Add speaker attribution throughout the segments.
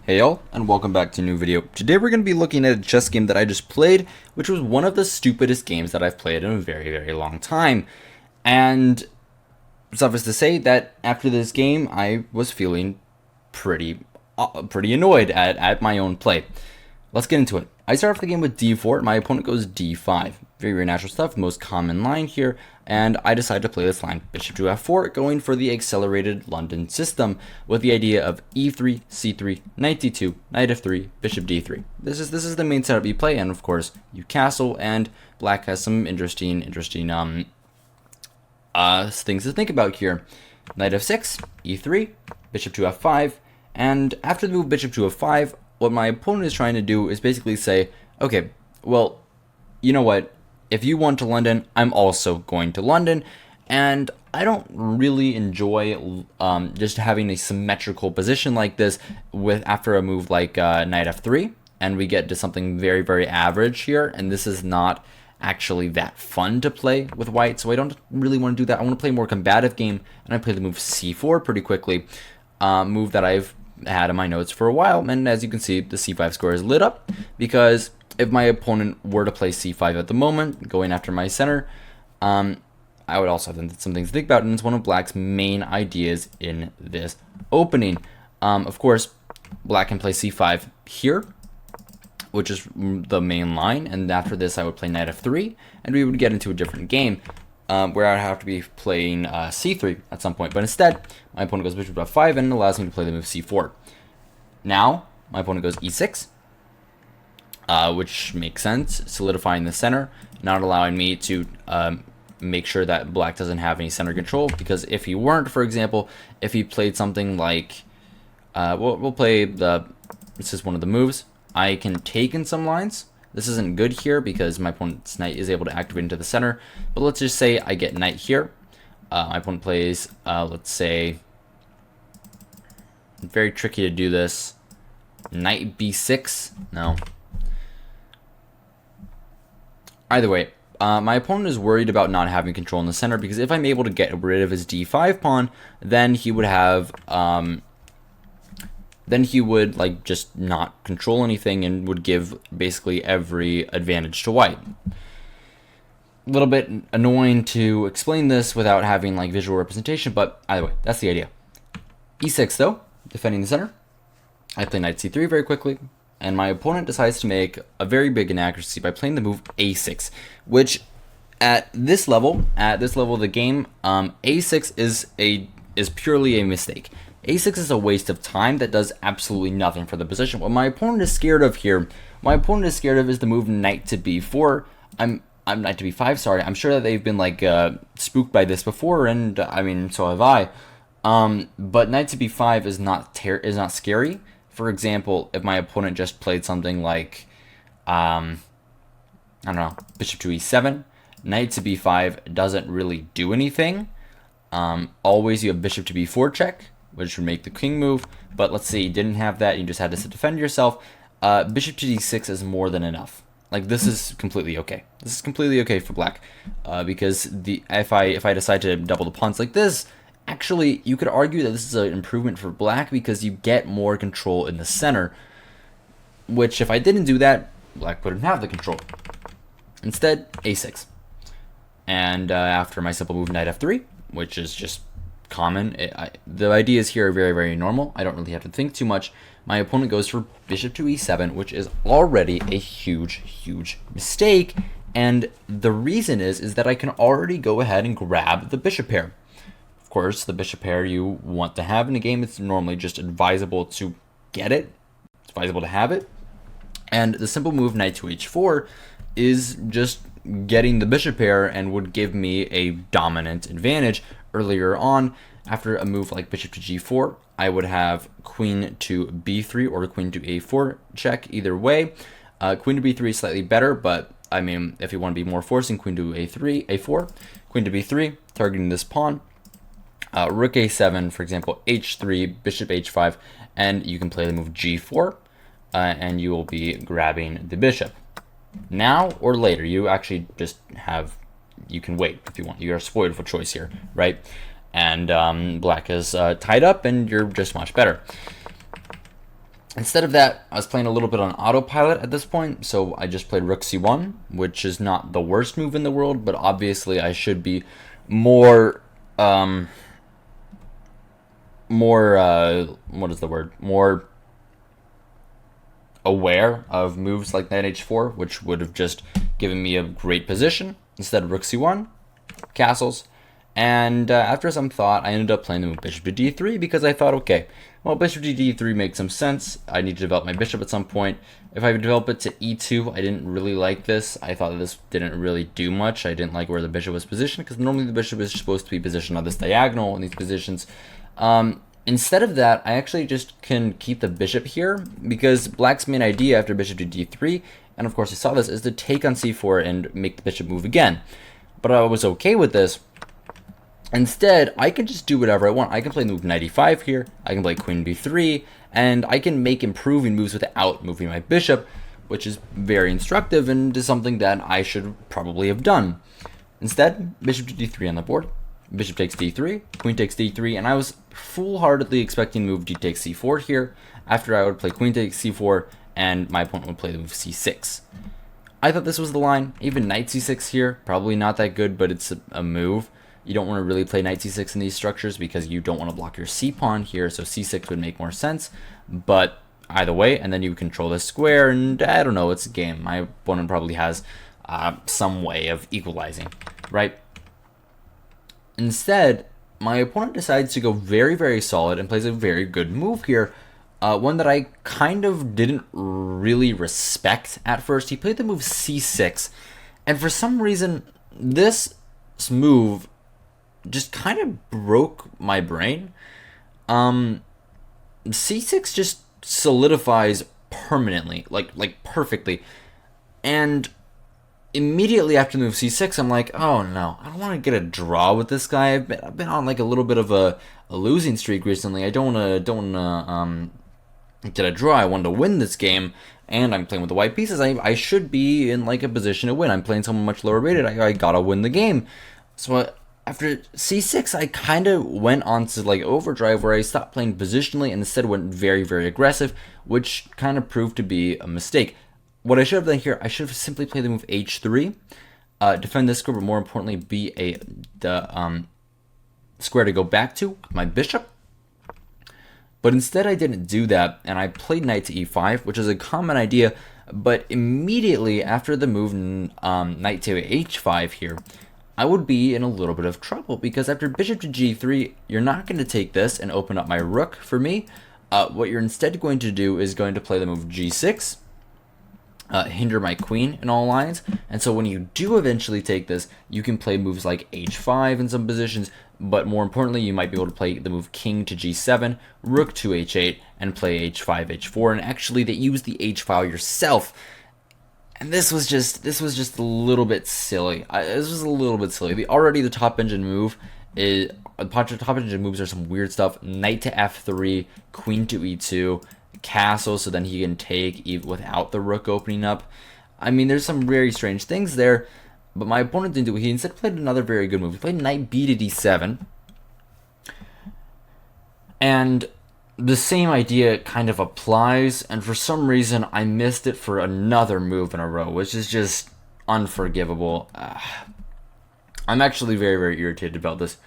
Speaker 1: Hey y'all, and welcome back to a new video. Today we're going to be looking at a chess game that I just played, which was one of the stupidest games that I've played in a very, very long time. And suffice to say that after this game, I was feeling pretty annoyed at my own play. Let's get into it. I start off the game with d4, my opponent goes d5. Very, very natural stuff, most common line here, and I decide to play this line, bishop to f4, going for the accelerated London system, with the idea of e3, c3, knight d2, knight f3, bishop d3. This is the main setup you play, and of course, you castle, and black has some interesting things to think about here. Knight f6, e3, bishop to f5, and after the move bishop to f5, what my opponent is trying to do is basically say, okay, well, you know what? If you want to London, I'm also going to London. And I don't really enjoy just having a symmetrical position like this with after a move like knight f3. And we get to something very, very average here. And this is not actually that fun to play with white. So I don't really want to do that. I want to play a more combative game. And I play the move c4 pretty quickly. Move that I've had in my notes for a while, and as you can see, the c5 score is lit up because if my opponent were to play c5 at the moment, going after my center, I would also have some things to think about, and it's one of black's main ideas in this opening. Of course, black can play c5 here, which is the main line, and after this I would play knight f3, and we would get into a different game. Where I'd have to be playing c3 at some point. But instead, my opponent goes bishop f5 and allows me to play the move c4. Now, my opponent goes e6, which makes sense, solidifying the center, not allowing me to make sure that black doesn't have any center control, because if he weren't, for example, if he played something like, we'll play this is one of the moves, I can take in some lines. This isn't good here because my opponent's knight is able to activate into the center. But let's just say I get knight here. My opponent plays, let's say, very tricky to do this. Knight b6. No. Either way, my opponent is worried about not having control in the center because if I'm able to get rid of his d5 pawn, then he would have... then he would like just not control anything and would give basically every advantage to white. A little bit annoying to explain this without having like visual representation, but either way, that's the idea. e6 though, defending the center. I play knight c3 very quickly, and my opponent decides to make a very big inaccuracy by playing the move a6, which at this level of the game, a6 is purely a mistake. a6 is a waste of time that does absolutely nothing for the position. What my opponent is scared of here, is the move knight to b4. I'm knight to b5, sorry. I'm sure that they've been like spooked by this before, and I mean, so have I. But knight to b5 is not scary. For example, if my opponent just played something like, I don't know, bishop to e7, knight to b5 doesn't really do anything. Always you have bishop to b4 check, which would make the king move, but let's say you didn't have that, you just had to defend yourself. Bishop to d6 is more than enough. Like, this is completely okay. This is completely okay for black, because if I decide to double the pawns like this, actually, you could argue that this is an improvement for black because you get more control in the center, which if I didn't do that, black wouldn't have the control. Instead, a6. And after my simple move, knight f3, which is just common. The ideas here are very, very normal. I don't really have to think too much. My opponent goes for bishop to e7, which is already a huge mistake. And the reason is that I can already go ahead and grab the bishop pair. Of course, the bishop pair you want to have in a game, it's normally just advisable to get it. It's advisable to have it. And the simple move knight to h4 is just getting the bishop pair and would give me a dominant advantage. Earlier on, after a move like bishop to g4, I would have queen to b3 or queen to a4 check. Either way, queen to b3 is slightly better, but I mean, if you want to be more forcing, queen to a4, queen to b3, targeting this pawn. Rook a7, for example, h3, bishop h5, and you can play the move g4, and you will be grabbing the bishop. Now or later, you actually just have, you can wait if you want. You are spoiled for choice here, right? And black is tied up, and you're just much better. Instead of that, I was playing a little bit on autopilot at this point, so I just played rook c1, which is not the worst move in the world, but obviously I should be more, what is the word? More aware of moves like knight h4, which would have just given me a great position. Instead of rook c1, castles, and after some thought, I ended up playing the move bishop to d3 because I thought, okay, well, bishop to d3 makes some sense. I need to develop my bishop at some point. If I develop it to e2, I didn't really like this. I thought that this didn't really do much. I didn't like where the bishop was positioned because normally the bishop is supposed to be positioned on this diagonal in these positions. Instead of that, I actually just can keep the bishop here because black's main idea after bishop to d3, and of course I saw this, is to take on c4 and make the bishop move again. But I was okay with this. Instead, I can just do whatever I want. I can play move knight e5 here, I can play queen b3, and I can make improving moves without moving my bishop, which is very instructive and is something that I should probably have done. Instead, bishop to d3 on the board, bishop takes d3, queen takes d3, and I was foolhardily expecting move d takes c4 here, after I would play queen takes c4, and my opponent would play the move c6. I thought this was the line. Even knight c6 here, probably not that good, but it's a move. You don't want to really play knight c6 in these structures because you don't want to block your c-pawn here, so c6 would make more sense. But either way, and then you control this square, and I don't know, it's a game. My opponent probably has some way of equalizing, right? Instead, my opponent decides to go very, very solid and plays a very good move here. One that I kind of didn't really respect at first. He played the move c6, and for some reason, this move just kind of broke my brain. C6 just solidifies permanently, like perfectly. And immediately after the move c6, I'm like, oh no, I don't want to get a draw with this guy. I've been on like a little bit of a losing streak recently. I don't wanna get a draw. I wanted to win this game, and I'm playing with the white pieces. I should be in like a position to win. I'm playing someone much lower rated. I gotta win the game. So after c6, I kind of went on to like overdrive where I stopped playing positionally and instead went very, very aggressive, which kind of proved to be a mistake. What I should have done here, I should have simply played the move h3, defend this square, but more importantly, be the square to go back to with my bishop. But instead, I didn't do that, and I played knight to e5, which is a common idea. But immediately after the move knight to h5 here, I would be in a little bit of trouble because after bishop to g3, you're not going to take this and open up my rook for me. What you're instead going to do is going to play the move g6, hinder my queen in all lines. And so when you do eventually take this, you can play moves like h5 in some positions, but more importantly, you might be able to play the move king to g7, rook to h8, and play h5, h4, and actually they use the h file yourself. And this was just a little bit silly. This was a little bit silly. Already the top engine move is top engine moves are some weird stuff. Knight to f3, queen to e2, castle, so then he can take even without the rook opening up. I mean, there's some very strange things there. But my opponent didn't do it. He instead played another very good move. He played knight b to d7. And the same idea kind of applies, and for some reason I missed it for another move in a row, which is just unforgivable. I'm actually very, very irritated about this.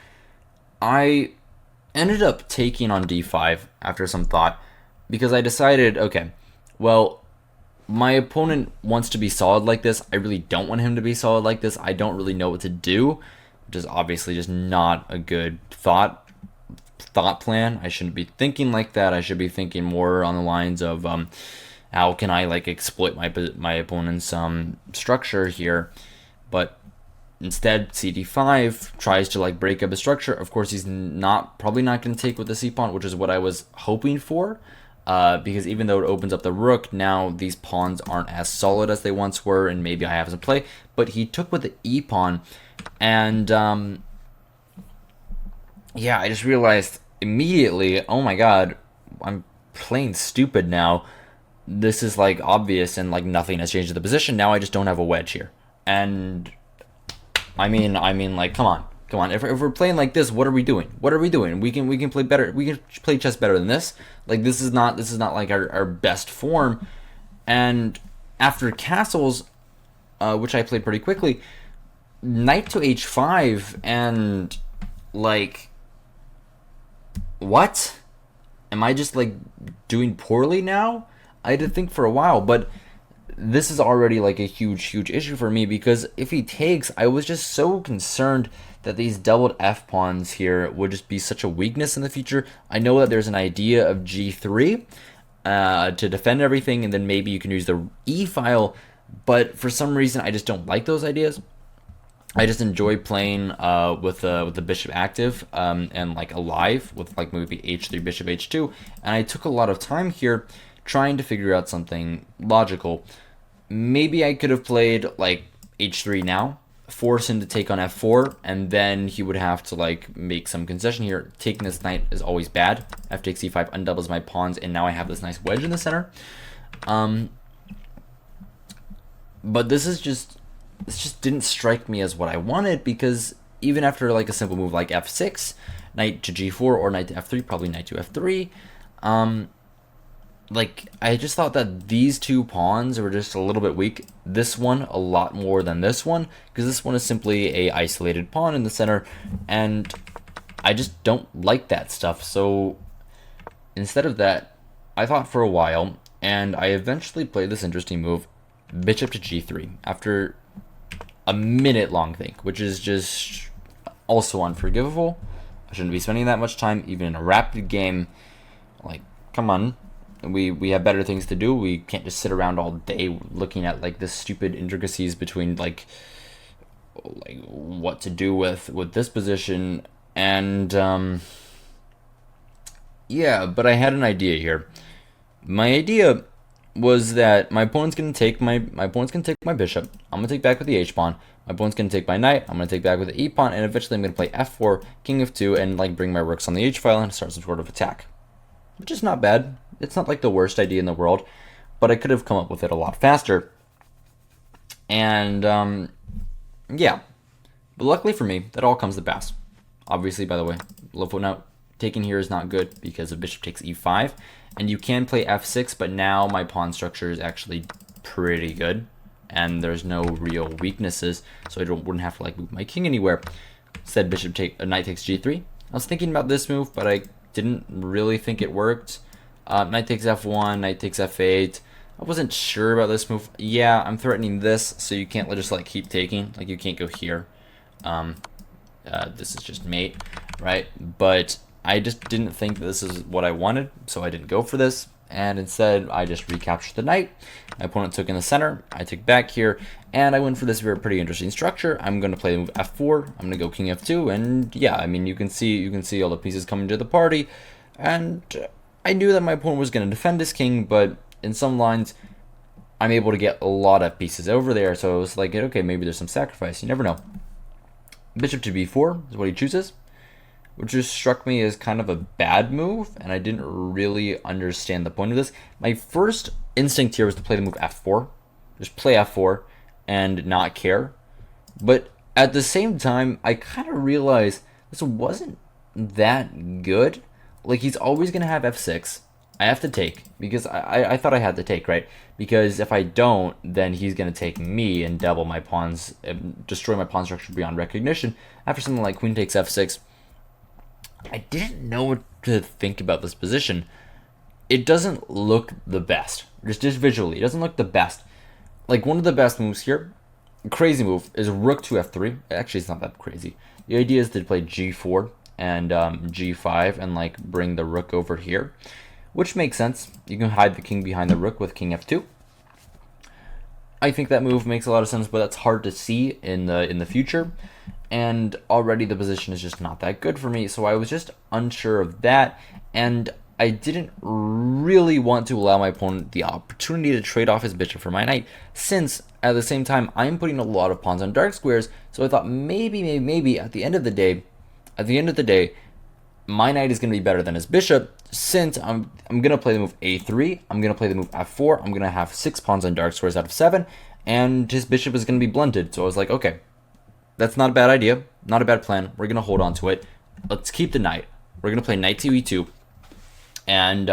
Speaker 1: I ended up taking on d5 after some thought, because I decided, okay, well, my opponent wants to be solid like this. I really don't want him to be solid like this. I don't really know what to do, which is obviously just not a good thought plan. I shouldn't be thinking like that. I should be thinking more on the lines of how can I like exploit my opponent's structure here. But instead, cd5 tries to like break up his structure. Of course, he's probably not going to take with the c-pawn, which is what I was hoping for. Because even though it opens up the rook, now these pawns aren't as solid as they once were, and maybe I have some play. But he took with the e-pawn, and yeah, I just realized immediately, oh my god, I'm playing stupid now. This is like obvious, and like nothing has changed in the position. Now I just don't have a wedge here, and I mean, like, come on. Come on, if we're playing like this, what are we doing? What are we doing? We can play better. We can play chess better than this. Like this is not like our best form. And after castles, which I played pretty quickly, knight to h5, and like, what? Am I just like doing poorly now? I had to think for a while, but this is already like a huge issue for me, because if he takes, I was just so concerned that these doubled f pawns here would just be such a weakness in the future. I know that there's an idea of g3 to defend everything, and then maybe you can use the e file, but for some reason I just don't like those ideas. I just enjoy playing with the bishop active and like alive with like maybe h3 bishop h2, and I took a lot of time here trying to figure out something logical. Maybe I could have played like h3 now, force him to take on f4, and then he would have to like make some concession here. Taking this knight is always bad. F takes c5 undoubles my pawns, and now I have this nice wedge in the center. But this just didn't strike me as what I wanted, because even after like a simple move like f6, knight to g4, or knight to f3, probably knight to f3, like I just thought that these two pawns were just a little bit weak. This one a lot more than this one, because this one is simply a isolated pawn in the center, and I just don't like that stuff. So instead of that, I thought for a while, and I eventually played this interesting move, bishop to g3, after a minute long think, which is just also unforgivable. I shouldn't be spending that much time even in a rapid game. Like, come on. We have better things to do. We can't just sit around all day looking at like the stupid intricacies between like what to do with this position. And yeah, but I had an idea here. My idea was that my opponent's gonna take my bishop. I'm gonna take back with the h pawn. My opponent's gonna take my knight. I'm gonna take back with the e pawn, and eventually I'm gonna play f4, king f2, and like bring my rooks on the h file and start some sort of attack, which is not bad. It's not like the worst idea in the world, but I could have come up with it a lot faster. And yeah, but luckily for me, that all comes to pass. Obviously, by the way, little footnote, taking here is not good because the bishop takes e5, and you can play f6, but now my pawn structure is actually pretty good, and there's no real weaknesses, so I wouldn't have to like move my king anywhere. Instead, knight takes g3. I was thinking about this move, but I didn't really think it worked. Knight takes f1, knight takes f8. I wasn't sure about this move. Yeah, I'm threatening this, so you can't just like keep taking. Like you can't go here. This is just mate, right? But I just didn't think that this is what I wanted, so I didn't go for this. And instead, I just recaptured the knight. My opponent took in the center. I took back here, and I went for this pretty interesting structure. I'm going to play the move f4. I'm going to go king f2, and yeah, I mean you can see all the pieces coming to the party, and I knew that my opponent was going to defend his king, but in some lines, I'm able to get a lot of pieces over there, so it was like, okay, maybe there's some sacrifice. You never know. Bishop to b4 is what he chooses, which just struck me as kind of a bad move, and I didn't really understand the point of this. My first instinct here was to play the move f4. Just play f4 and not care. But at the same time, I kind of realized this wasn't that good. Like, he's always going to have f6. I have to take, because I thought I had to take, right? Because if I don't, then he's going to take me and double my pawns, destroy my pawn structure beyond recognition. After something like queen takes f6, I didn't know what to think about this position. It doesn't look the best. Just visually, it doesn't look the best. Like, one of the best moves here, a crazy move, is rook to f3. Actually, it's not that crazy. The idea is to play g4 and g5 and like bring the rook over here, which makes sense. You can hide the king behind the rook with king f2. I think that move makes a lot of sense, but that's hard to see in the future, and already the position is just not that good for me, so I was just unsure of that, and I didn't really want to allow my opponent the opportunity to trade off his bishop for my knight, since at the same time I'm putting a lot of pawns on dark squares. So I thought maybe at the end of the day, my knight is going to be better than his bishop, since I'm going to play the move a3, I'm going to play the move f4, I'm going to have 6 pawns on dark squares out of 7, and his bishop is going to be blunted. So I was like, okay, That's not a bad idea. Not a bad plan. We're going to hold on to it. Let's keep the knight. We're going to play knight to e2. And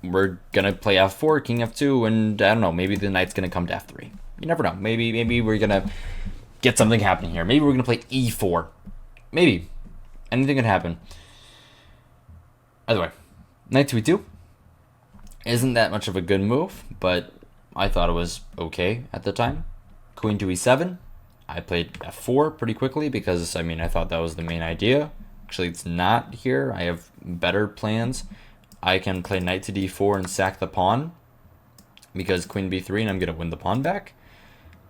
Speaker 1: we're going to play f4, king f2. And I don't know, maybe the knight's going to come to f3. You never know. Maybe we're going to get something happening here. Maybe we're going to play e4. Maybe. Anything could happen. Either way, knight to e2 isn't that much of a good move, but I thought it was okay at the time. Queen to e7. I played f4 pretty quickly because, I mean, I thought that was the main idea. Actually, it's not here. I have better plans. I can play knight to d4 and sack the pawn because queen b3 and I'm going to win the pawn back.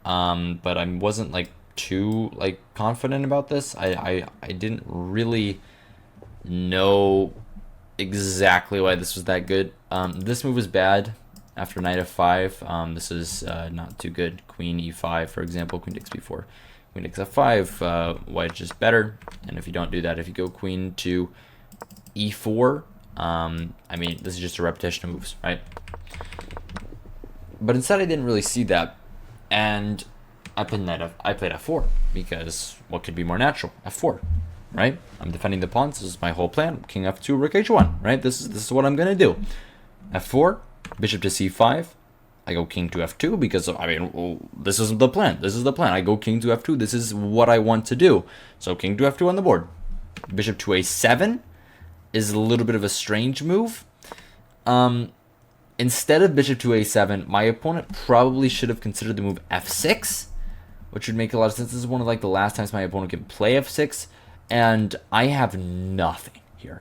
Speaker 1: But I wasn't, like, too, like, confident about this. I didn't really know exactly why this was that good. This move is bad after knight f5. This is not too good. Queen e5, for example, queen takes b4, queen takes f5. White is just better. And if you don't do that, if you go queen to e4, I mean, this is just a repetition of moves, right? But instead, I didn't really see that, and I played f4 because what could be more natural? f4. Right? I'm defending the pawns. This is my whole plan. King f2, rook h1. Right? This is what I'm gonna do. f4, bishop to c5. I go king to f2 because, I mean, well, this isn't the plan. This is the plan. I go king to f2. This is what I want to do. So king to f2 on the board. Bishop to a7 is a little bit of a strange move. Instead of bishop to a7, my opponent probably should have considered the move f6, which would make a lot of sense. This is one of like the last times my opponent can play f6. And I have nothing here.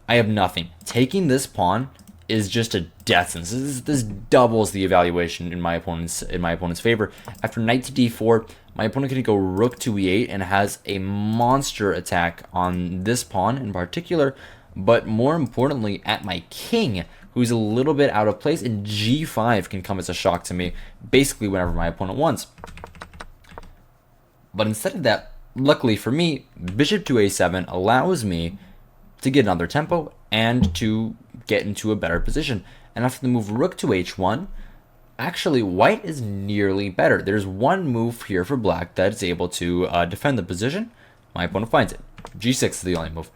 Speaker 1: I have nothing. Taking this pawn is just a death sentence. This doubles the evaluation in my opponent's favor. After knight to d4, my opponent can go rook to e8 and has a monster attack on this pawn in particular, but more importantly at my king, who's a little bit out of place, and g5 can come as a shock to me basically whenever my opponent wants. But instead of that, luckily for me, bishop to a7 allows me to get another tempo and to get into a better position. And after the move rook to h1, actually white is nearly better. There's one move here for black that is able to defend the position. My opponent finds it. g6 is the only move.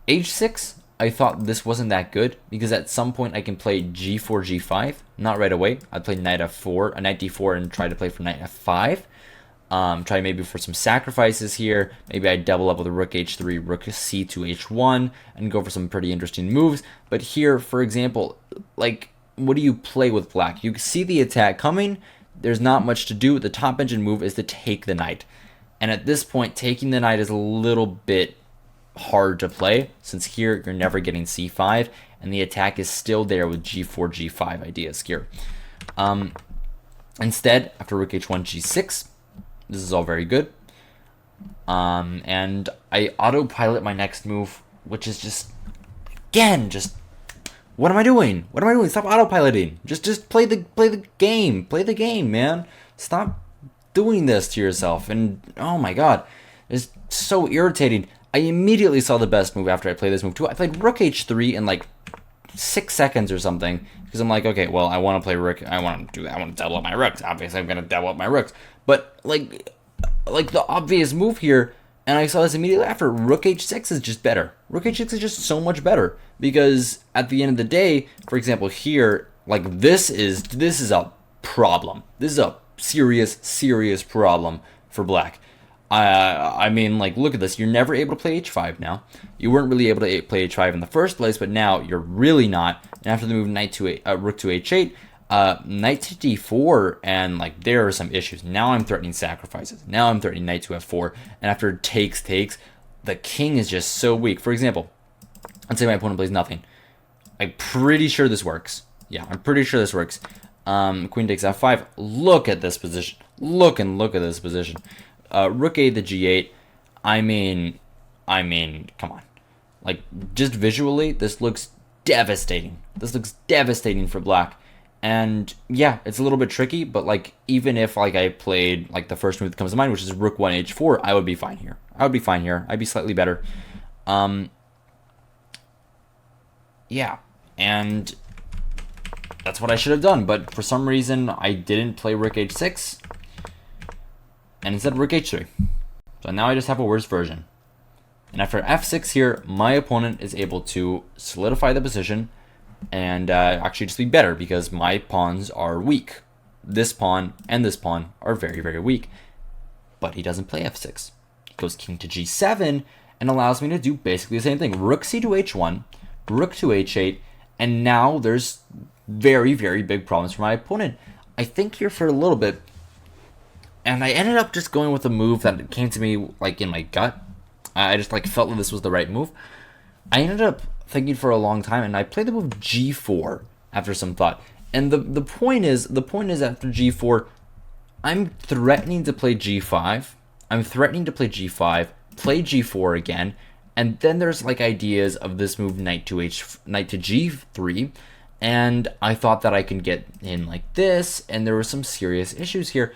Speaker 1: h6, I thought this wasn't that good because at some point I can play g4, g5. Not right away. I'd play knight f4, knight d4 and try to play for knight f5. Try maybe for some sacrifices here. Maybe I double up with a rook h3, rook c to h1, and go for some pretty interesting moves. But here, for example, like, what do you play with black? You see the attack coming. There's not much to do. The top engine move is to take the knight. And at this point, taking the knight is a little bit hard to play, since here you're never getting c5, and the attack is still there with g4, g5 ideas here. Instead, after rook h1, g6, this is all very good. And I autopilot my next move, which is just, again, just, what am I doing? What am I doing? Stop autopiloting. Just play the game. Play the game, man. Stop doing this to yourself. And oh my god, it's so irritating. I immediately saw the best move after I played this move too. I played rook h3 in like 6 seconds or something because I'm like, okay, well, I want to play rook. I want to do that. I want to double up my rooks. Obviously, I'm gonna double up my rooks. But like the obvious move here, and I saw this immediately after, rook h6 is just better. Rook h6 is just so much better because at the end of the day, for example, here, like this is a problem. This is a serious problem for black. I mean, like, look at this. You're never able to play h5 now. You weren't really able to play h5 in the first place, but now you're really not. And after the move rook to h8, knight to d4, and like there are some issues. Now I'm threatening sacrifices. Now I'm threatening knight to f4, and after takes, the king is just so weak. For example, let's say my opponent plays nothing. I'm pretty sure this works. Yeah, I'm pretty sure this works. Queen takes f5. Look at this position. Look at this position. Rook a to g8. I mean, come on. Like, just visually, this looks devastating. This looks devastating for black. And yeah, it's a little bit tricky, but like, even if like I played like the first move that comes to mind, which is rook 1 h4, I would be fine here. I'd be slightly better. Yeah, and that's what I should have done, but for some reason I didn't play rook h6, and instead rook h3. So now I just have a worse version. And after f6 here, my opponent is able to solidify the position and actually just be better because my pawns are weak. This pawn and this pawn are very, very weak. But he doesn't play f6. He goes king to g7 and allows me to do basically the same thing. Rook c to h1, rook to h8, and now there's very, very big problems for my opponent. I think here for a little bit, and I ended up just going with a move that came to me like in my gut. I just like felt that this was the right move. I ended up thinking for a long time, and I played the move g4 after some thought. And the point is after g4, I'm threatening to play g5. I'm threatening to play g5, play g4 again, and then there's like ideas of this move knight to g3, and I thought that I could get in like this, and there were some serious issues here.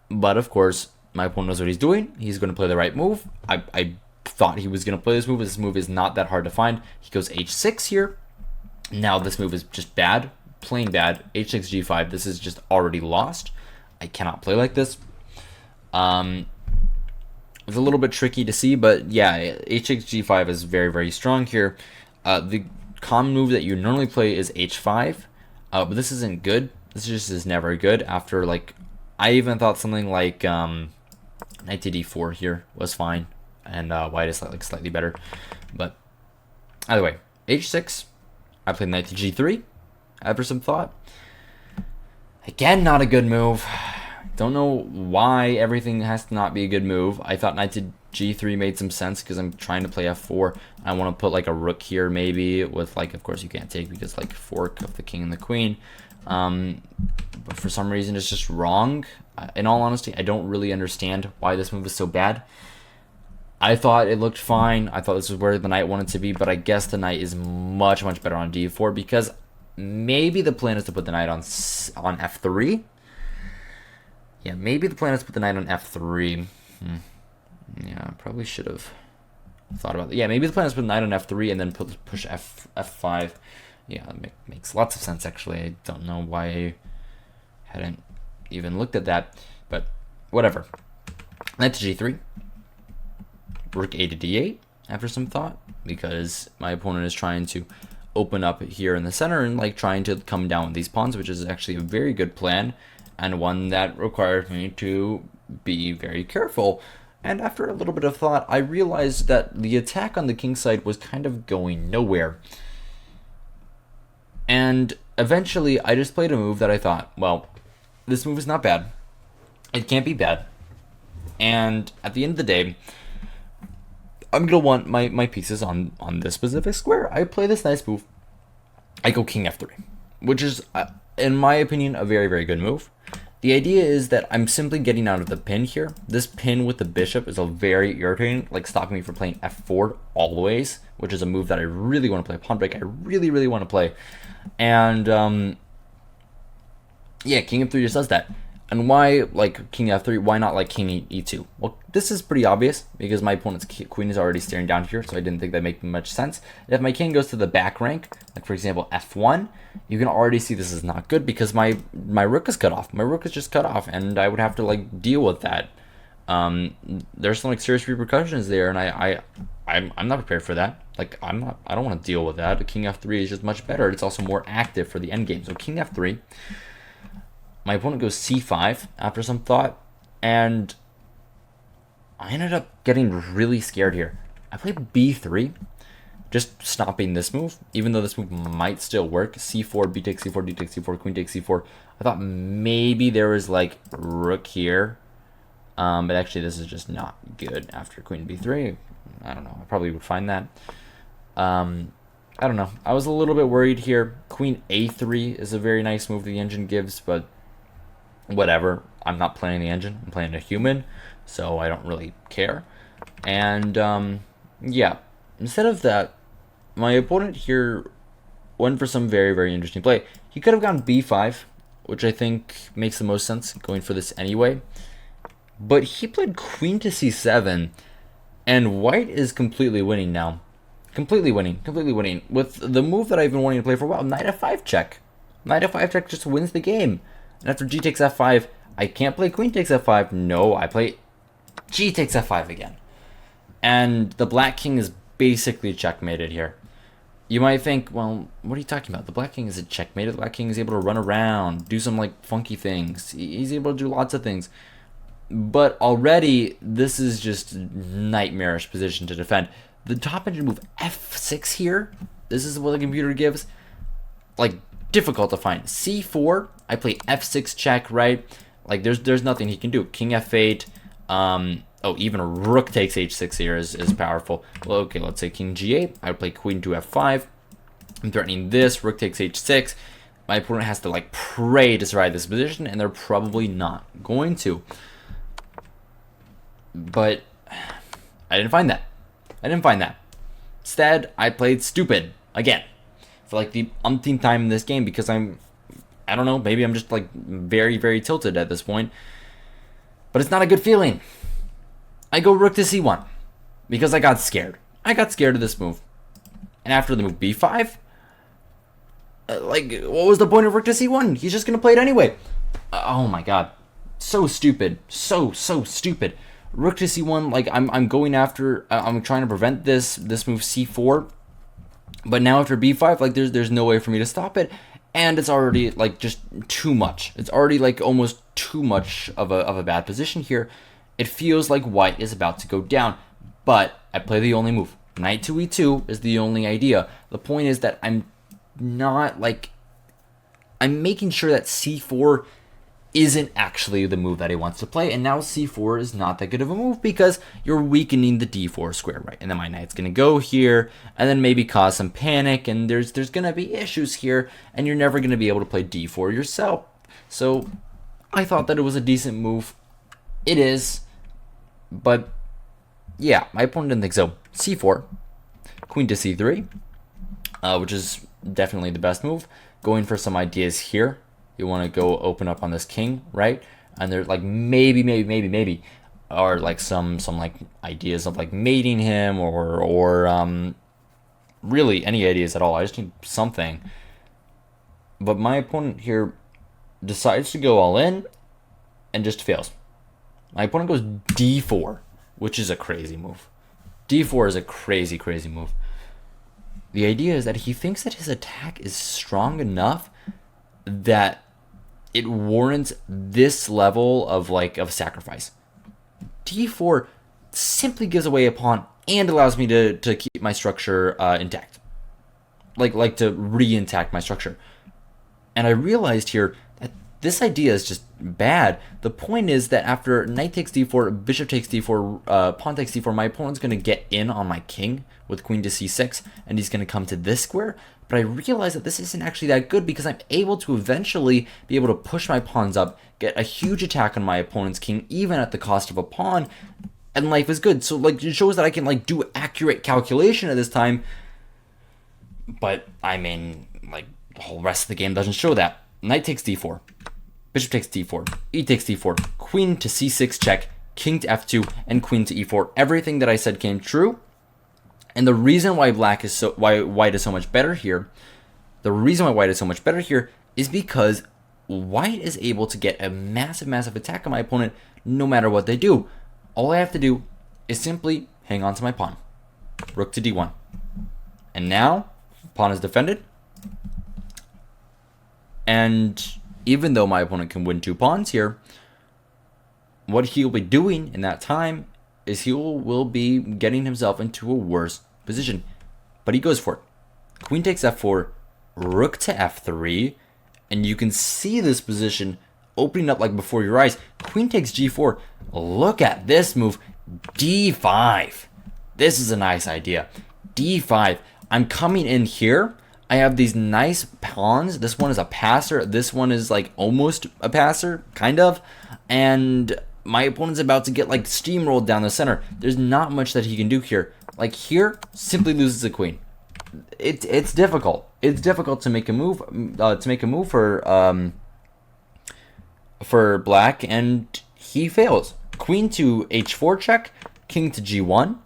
Speaker 1: But of course, my opponent knows what he's doing. He's going to play the right move. I thought he was going to play this move. This move is not that hard to find. He goes h6 here. Now this move is just bad, plain bad. h6, g5. This is just already lost. I cannot play like this. It's a little bit tricky to see, but yeah, h6, g5 is very, very strong here. The common move that you normally play is h5, but this isn't good. This just is never good. After like, I even thought something like knight to d4 here was fine, and white is like slightly better. But either way, h6. I played knight to g3 after some thought. Again, not a good move. Don't know why everything has to not be a good move. I thought knight to g3 made some sense because I'm trying to play f4. I want to put like a rook here maybe with like, of course you can't take because like fork of the king and the queen. But for some reason it's just wrong. In all honesty, I don't really understand why this move is so bad. I thought it looked fine. I thought this was where the knight wanted to be, but I guess the knight is much, much better on d4 because maybe the plan is to put the knight on f3. Yeah, maybe the plan is to put the knight on f3. Yeah, I probably should have thought about that. Yeah, maybe the plan is to put the knight on f3 and then push f5. Yeah, that makes lots of sense, actually. I don't know why I hadn't even looked at that, but whatever. Knight to g3. Rook a to d8 after some thought, because my opponent is trying to open up here in the center and like trying to come down with these pawns, which is actually a very good plan and one that requires me to be very careful. And after a little bit of thought, I realized that the attack on the king side was kind of going nowhere. And eventually I just played a move that I thought, well, this move is not bad. It can't be bad. And at the end of the day, I'm going to want my pieces on this specific square. I play this nice move. I go king f3, which is, in my opinion, a very, very good move. The idea is that I'm simply getting out of the pin here. This pin with the bishop is a very irritating, like stopping me from playing f4 always, which is a move that I really want to play. Pawn break, I really, really want to play. And, yeah, king f3 just does that. And why, like, king f3? Why not, like, king e2? Well, this is pretty obvious, because my opponent's queen is already staring down here, so I didn't think that made much sense. If my king goes to the back rank, like, for example, f1, you can already see this is not good, because my rook is cut off. My rook is just cut off, and I would have to, like, deal with that. There's some, like, serious repercussions there, and I'm not prepared for that. Like, I don't want to deal with that. King f3 is just much better. It's also more active for the endgame. So king f3. My opponent goes c5 after some thought, and I ended up getting really scared here. I played b3, just stopping this move, even though this move might still work. c4, b takes c4, d takes c4, queen takes c4. I thought maybe there was like rook here, but actually this is just not good after queen b3. I don't know. I probably would find that. I don't know. I was a little bit worried here. Queen a3 is a very nice move the engine gives, but whatever. I'm not playing the engine. I'm playing a human, so I don't really care. And yeah, instead of that, my opponent here went for some very, very interesting play. He could have gone b5, which I think makes the most sense, going for this anyway. But he played queen to c7, and white is completely winning now. Completely winning with the move that I've been wanting to play for a while. Knight f5 check. Knight f5 check just wins the game. And after g takes f5, I can't play queen takes f5. No, I play G takes f5 again. And the black king is basically checkmated here. You might think, well, what are you talking about? The black king isn't checkmated. The black king is able to run around, do some like funky things. He's able to do lots of things. But already, this is just nightmarish position to defend. The top engine move f6 here. This is what the computer gives. Like, difficult to find. c4, I play f6 check, right? Like, there's nothing he can do. King f8. Oh, even a rook takes h6 here is powerful. Well, okay, let's say king g8. I would play queen to f5. I'm threatening this. Rook takes h6. My opponent has to, like, pray to survive this position, and they're probably not going to. But I didn't find that. Instead, I played stupid again for like the umpteenth time in this game because I don't know, maybe I'm just like very, very tilted at this point. But it's not a good feeling. I go rook to c1 because I got scared. I got scared of this move. And after the move b5, like, what was the point of rook to c1? He's just going to play it anyway. Oh my god. So stupid. So stupid. Rook to c1, like, I'm going after, I'm trying to prevent this move c4. But now after b5, like, there's no way for me to stop it. And it's already, like, just too much. It's already, like, almost too much of a bad position here. It feels like white is about to go down. But I play the only move. Knight to e2 is the only idea. The point is that I'm not, like, I'm making sure that c4 isn't actually the move that he wants to play, and now c4 is not that good of a move because you're weakening the d4 square, right? And then my knight's gonna go here, and then maybe cause some panic, and there's gonna be issues here, and you're never gonna be able to play d4 yourself. So I thought that it was a decent move. It is, but yeah, my opponent didn't think so. c4, queen to c3, which is definitely the best move. Going for some ideas here. You want to go open up on this king, right? And there's like maybe, or like some like ideas of like mating him or really any ideas at all. I just need something. But my opponent here decides to go all in and just fails. My opponent goes d4, which is a crazy move. d4 is a crazy move. The idea is that he thinks that his attack is strong enough that it warrants this level of sacrifice. d4 simply gives away a pawn and allows me to keep my structure intact. Like to re-intact my structure. And I realized here that this idea is just bad. The point is that after knight takes d4, bishop takes d4, pawn takes d4, my opponent's going to get in on my king with queen to c6, and he's going to come to this square. But I realize that this isn't actually that good because I'm able to eventually be able to push my pawns up, get a huge attack on my opponent's king, even at the cost of a pawn, and life is good. So like it shows that I can like do accurate calculation at this time. But I mean, like the whole rest of the game doesn't show that. Knight takes d4, bishop takes d4, e takes d4, queen to c6 check, king to f2, and queen to e4. Everything that I said came true. And the reason why white is so much better here, is because white is able to get a massive attack on my opponent no matter what they do. All I have to do is simply hang on to my pawn. Rook to d1. And now, pawn is defended. And even though my opponent can win 2 pawns here, what he'll be doing in that time is he will be getting himself into a worse position. But he goes for it. Queen takes f4, rook to f3, and you can see this position opening up like before your eyes. Queen takes g4. Look at this move. d5. This is a nice idea. d5. I'm coming in here. I have these nice pawns. This one is a passer. This one is like almost a passer, kind of. And my opponent's about to get like steamrolled down the center. There's not much that he can do here. Like here, simply loses a queen. It's difficult. It's difficult to make a move. For black, and he fails. Queen to h4 check, king to g1,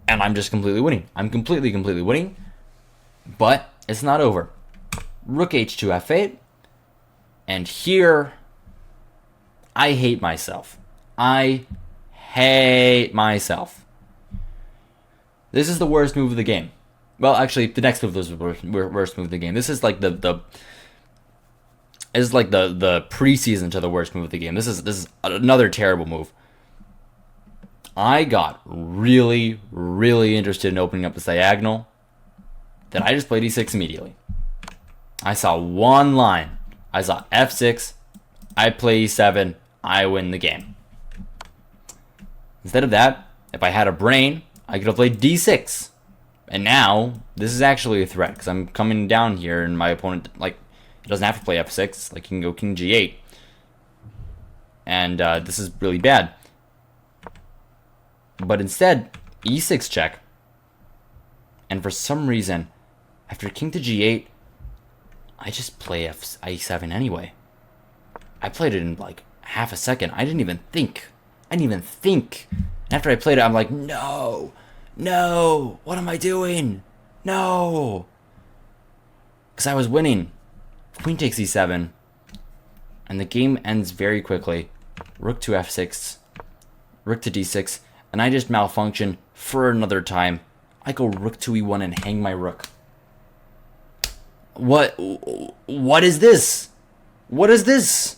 Speaker 1: and I'm just completely winning. I'm completely winning. But it's not over. Rook h2 f8, and here I hate myself. I hate myself. This is the worst move of the game. Well, actually, the next move was the worst move of the game. This is like the preseason to the worst move of the game. This is another terrible move. I got really, really interested in opening up this diagonal. Then I just played e6 immediately. I saw one line. I saw f6. I play e7. I win the game. Instead of that, if I had a brain, I could have played d6. And now, this is actually a threat, because I'm coming down here, and my opponent, like, doesn't have to play f6. Like, he can go king g8. And this is really bad. But instead, e6 check. And for some reason, after king to g8, I just play e7 anyway. I played it in like half a second. I didn't even think. And after I played it, I'm like, no, what am I doing? No. Because I was winning. Queen takes e7. And the game ends very quickly. Rook to f6. Rook to d6. And I just malfunction for another time. I go rook to e1 and hang my rook. What is this? What is this?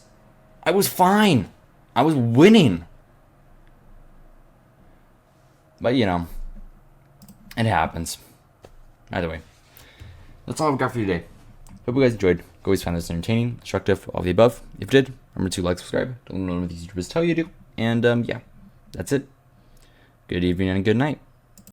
Speaker 1: I was fine. I was winning. But, you know, it happens. Either way, that's all I've got for you today. Hope you guys enjoyed. Always found this entertaining, instructive, all of the above. If you did, remember to like, subscribe. Don't know what these YouTubers tell you to. And, yeah, that's it. Good evening and good night.